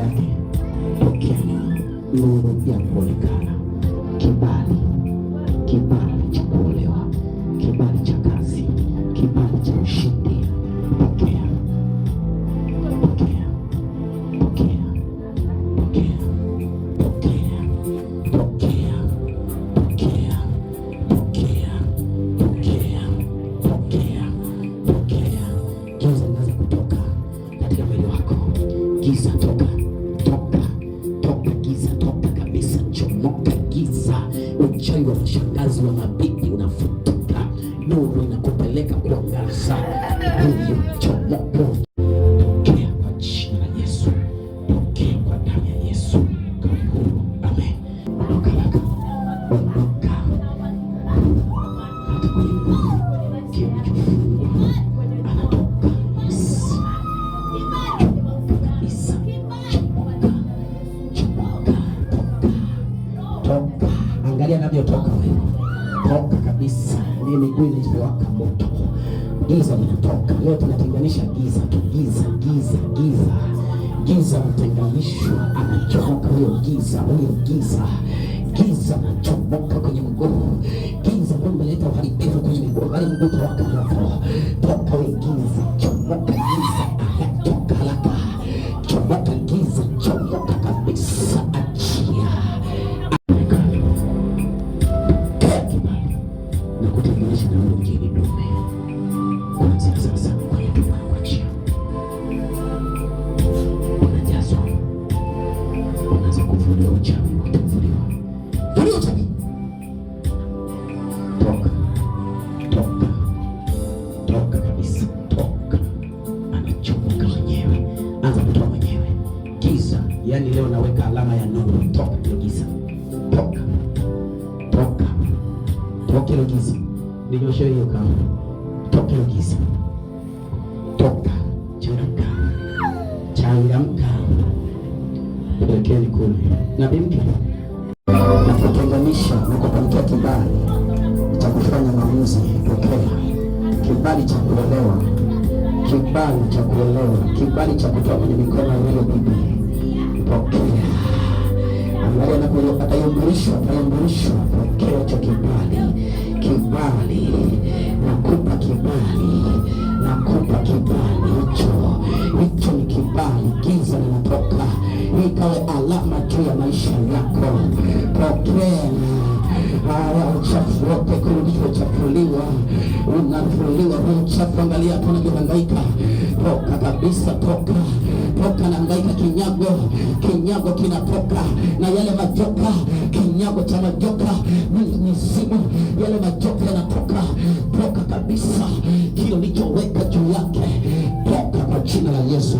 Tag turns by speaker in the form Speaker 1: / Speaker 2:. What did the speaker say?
Speaker 1: yake. Pokea nuru ya kuonekana, kibali cha kuolewa, kibali cha kazi, kibali cha ushindi. Pokea. Giza linaanza kutoka katika mwili wako. Giza toka giza, toka kabisa, chomoka giza. Uchawi wa mashangazi wa mabibi unafutuka, nuru inakupeleka kuangaza. Huyo chomoka. Pokea kwa jina la Yesu, pokea kwa damu ya Yesu. Kawe huru. Amen. Ondoka laka, ondoka hata kwenye nguvu kilichofungwa anatoka. Yes. Toka. Angalia anavyotoka wewe. Toka kabisa. Ile miguu inawaka moto. Giza linatoka. Leo tunatenganisha giza tu. Giza mtenganishwa, anachomoka huyo giza. Giza anachomoka kwenye mguu. Giza ndio umeleta uharibifu kwenye miguu. Bali mguu utawaka moto. Toka wewe giza. Chomoka giza. Toka haraka. Chomoka giza. Chomoka kabisa. Achia. Na kutenganisha na wewe mjini dume. Kuanzia sasa kwa yetu na kuachia. Unajazwa. Unaanza kuvuliwa uchawi, kuvuliwa. Vuliwa uchawi. Toka kabisa. Toka. Anachomoka mwenyewe. Anza kutoa mwenyewe. Giza, yani leo naweka alama ya nuru. Toka kile giza. Toka hilo giza. Ninyoshe hiyo kama. Toka hilo giza. Toka. Changamka. Pelekeni kule. Na binti. Na kutenganisha na kupokea kibali cha kufanya maamuzi. Pokea kibali cha kuolewa, kibali cha kutoa kwenye mikono ya yule bibi. Pokea. Angalia atayumburishwa. Pokea cha kibali. Nakupa kibali hicho ni kibali. Giza linatoka, ikawe alama juu ya maisha yako. Pokea. Uchafu wote unachafuliwa. Huo uchafu, angalia hapo unavyohangaika. Toka kabisa, toka na hangaika. Kinyago kinatoka na yale majoka. Kinyago cha majoka, mizimu, yale majoka yanatoka. Toka kabisa, kile ulichoweka juu yake. Toka kwa jina la Yesu.